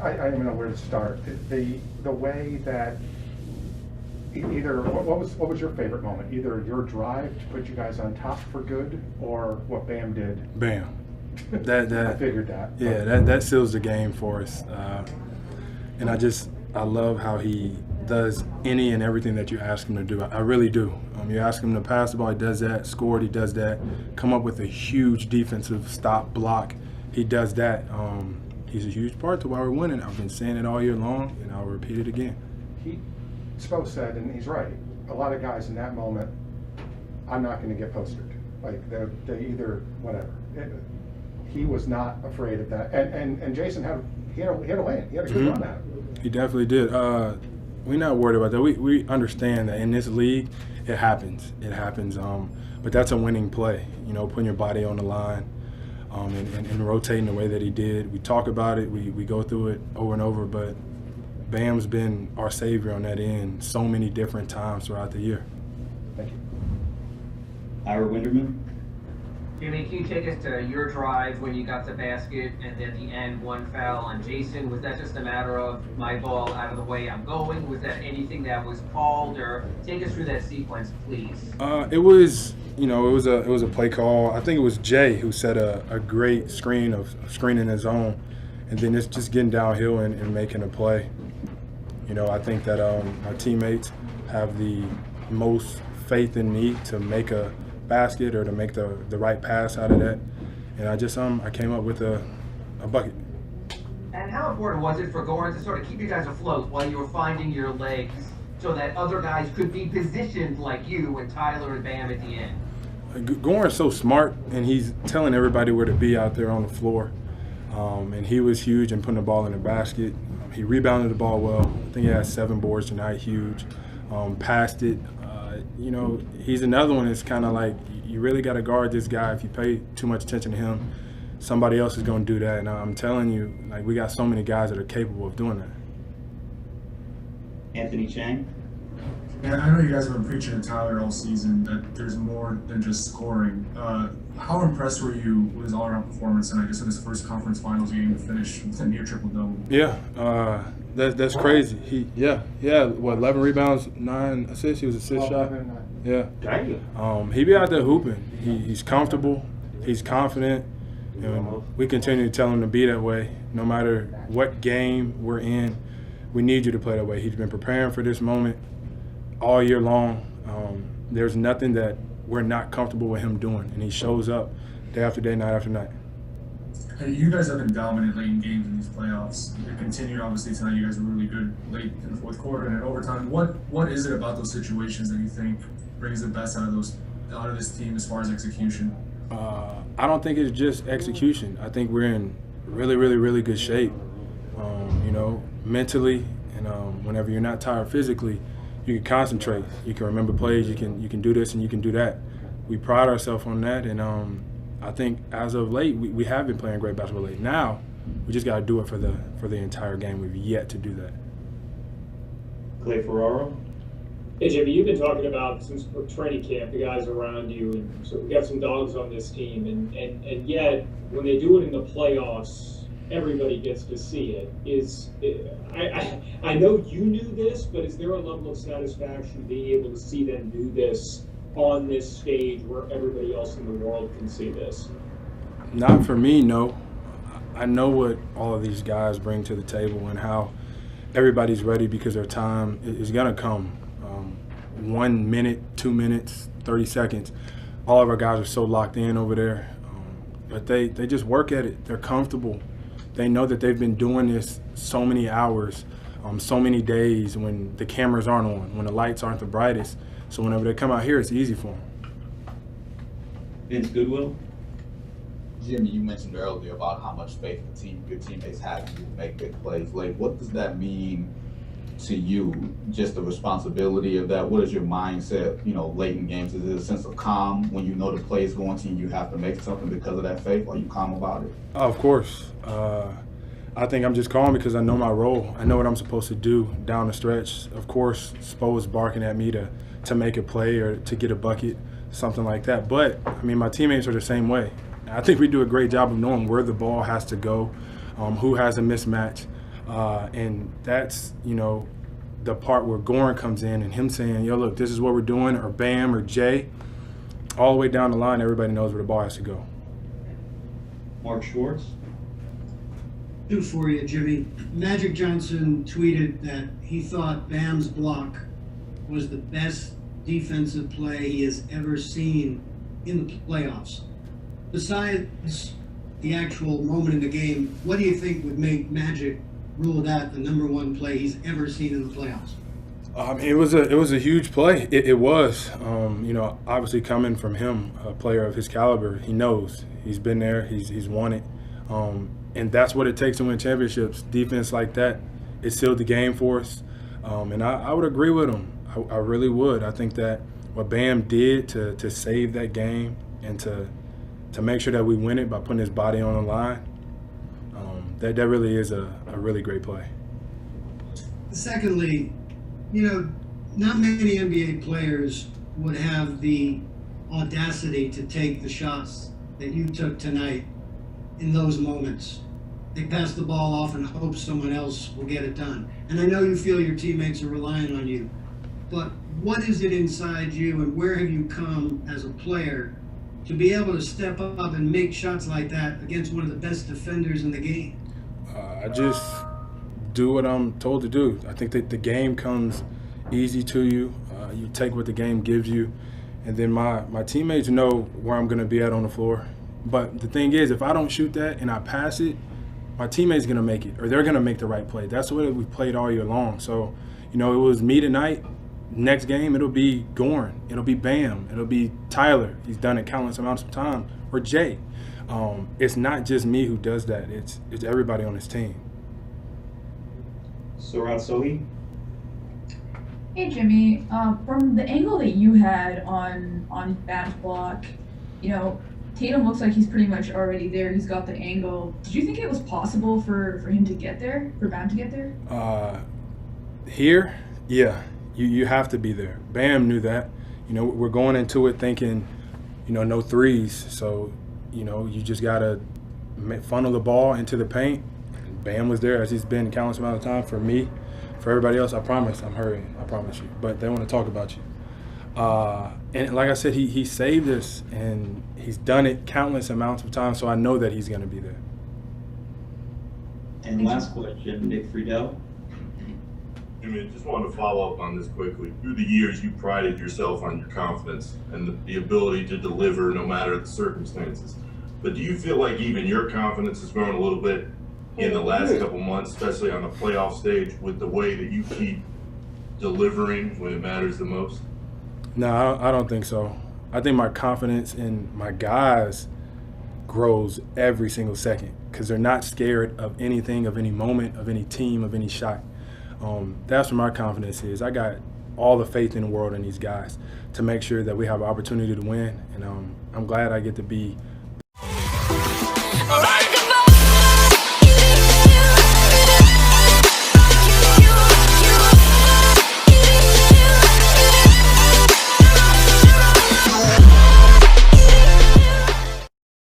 I don't even know where to start. The way that either what was your favorite moment? Either your drive to put you guys on top for good, or what Bam did. Bam. That I figured that. Yeah, that seals the game for us. And I love how he does any and everything that you ask him to do. I really do. You ask him to pass the ball, he does that. Scored, he does that. Come up with a huge defensive stop block, he does that. He's a huge part to why we're winning. I've been saying it all year long, and I'll repeat it again. Spo said, and he's right, a lot of guys in that moment, I'm not going to get posted. Like, they either, whatever. He was not afraid of that. And Jayson had a lane. He had a good run at it. He definitely did. We're not worried about that. We understand that in this league, it happens. It happens. But that's a winning play, putting your body on the line and rotating the way that he did. We talk about it. We go through it over and over, but Bam's been our savior on that end so many different times throughout the year. Thank you. Ira Winderman. Jimmy, can you take us to your drive when you got the basket and at the end one foul on Jayson? Was that just a matter of my ball out of the way, I'm going? Was that anything that was called, or take us through that sequence, please? It was a play call. I think it was Jay who set a great screen of screening his own, and then it's just getting downhill and making a play. I think that my teammates have the most faith in me to make a basket or to make the right pass out of that, and I came up with a bucket. And how important was it for Goran to sort of keep you guys afloat while you were finding your legs so that other guys could be positioned like you and Tyler and Bam at the end? Goran's so smart, and he's telling everybody where to be out there on the floor, and he was huge in putting the ball in the basket. He rebounded the ball well. I think he had 7 boards tonight, huge. Passed it. He's another one that's kind of like, you really got to guard this guy. If you pay too much attention to him, somebody else is going to do that. And I'm telling you, like, we got so many guys that are capable of doing that. Anthony Chang. Yeah, I know you guys have been preaching to Tyler all season that there's more than just scoring. How impressed were you with his all-around performance, and I guess in his first conference finals game to finish with a near triple-double? Yeah, that's crazy. He 11 rebounds, 9 assists. He was assist shot. Yeah. Dang. He be out there hooping. He's comfortable. He's confident. And we continue to tell him to be that way. No matter what game we're in, we need you to play that way. He's been preparing for this moment all year long. There's nothing that we're not comfortable with him doing, and he shows up day after day, night after night. Hey, you guys have been dominant late in games in these playoffs. It continued, obviously, tonight. You guys were really good late in the fourth quarter and in overtime. What is it about those situations that you think brings the best out of this team as far as execution? I don't think it's just execution. I think we're in really, really, really good shape. Mentally, and whenever you're not tired physically, you can concentrate. You can remember plays. You can do this and you can do that. We pride ourselves on that, and I think as of late, we have been playing great basketball late. Now, we just got to do it for the entire game. We've yet to do that. Clay Ferraro. Hey, Jimmy, you've been talking about since training camp, the guys around you, and so we got some dogs on this team, and yet when they do it in the playoffs, everybody gets to see it. I know you knew this, but is there a level of satisfaction being able to see them do this on this stage where everybody else in the world can see this? Not for me, no. I know what all of these guys bring to the table and how everybody's ready because their time is going to come. 1 minute, 2 minutes, 30 seconds. All of our guys are so locked in over there. But they just work at it. They're comfortable. They know that they've been doing this so many hours, so many days when the cameras aren't on, when the lights aren't the brightest. So whenever they come out here, it's easy for them. Vince Goodwill. Jimmy, you mentioned earlier about how much faith your teammates have in you to make big plays. Like, what does that mean to you? Just the responsibility of that? What is your mindset, late in games? Is it a sense of calm when you know the play is going to you have to make something because of that faith? Are you calm about it? Of course. I think I'm just calm because I know my role. I know what I'm supposed to do down the stretch. Of course, Spo is barking at me to make a play or to get a bucket, something like that. But, my teammates are the same way. I think we do a great job of knowing where the ball has to go, who has a mismatch. And that's, the part where Goran comes in and him saying, yo, look, this is what we're doing, or Bam or Jay. All the way down the line, everybody knows where the ball has to go. Mark Schwartz? Two for you, Jimmy. Magic Johnson tweeted that he thought Bam's block was the best defensive play he has ever seen in the playoffs. Besides the actual moment in the game, what do you think would make Magic rule that the number one play he's ever seen in the playoffs? It was a huge play. It was. Obviously coming from him, a player of his caliber, he knows. He's been there. He's won it. And that's what it takes to win championships. Defense like that, it sealed the game for us. And I would agree with him. I really would. I think that what Bam did to save that game and to make sure that we win it by putting his body on the line, that really is a really great play. Secondly, not many NBA players would have the audacity to take the shots that you took tonight in those moments. They pass the ball off and hope someone else will get it done. And I know you feel your teammates are relying on you, but what is it inside you and where have you come as a player to be able to step up and make shots like that against one of the best defenders in the game? I just do what I'm told to do. I think that the game comes easy to you. You take what the game gives you, and then my teammates know where I'm going to be at on the floor. But the thing is, if I don't shoot that and I pass it, my teammate's going to make it, or they're going to make the right play. That's the way that we've played all year long. So, it was me tonight. Next game, it'll be Goran. It'll be Bam. It'll be Tyler. He's done it countless amounts of time. Or Jay. It's not just me who does that. It's everybody on this team. Surat Sohi? Hey Jimmy, from the angle that you had on Bam's block, Tatum looks like he's pretty much already there. He's got the angle. Did you think it was possible for him to get there, for Bam to get there? Here, yeah, you have to be there. Bam knew that. We're going into it thinking, no threes. So, you just gotta funnel the ball into the paint. Bam was there, as he's been countless amount of time for me. For everybody else, I promise I'm hurrying. I promise you. But they want to talk about you. And like I said, he saved us, and he's done it countless amounts of times, so I know that he's going to be there. And last question, Nick Friedel. Jimmy, just wanted to follow up on this quickly. Through the years, you prided yourself on your confidence and the ability to deliver no matter the circumstances. But do you feel like even your confidence has grown a little bit in the last couple months, especially on the playoff stage, with the way that you keep delivering when it matters the most? No, I don't think so. I think my confidence in my guys grows every single second because they're not scared of anything, of any moment, of any team, of any shot. That's where my confidence is. I got all the faith in the world in these guys to make sure that we have an opportunity to win, and I'm glad I get to be.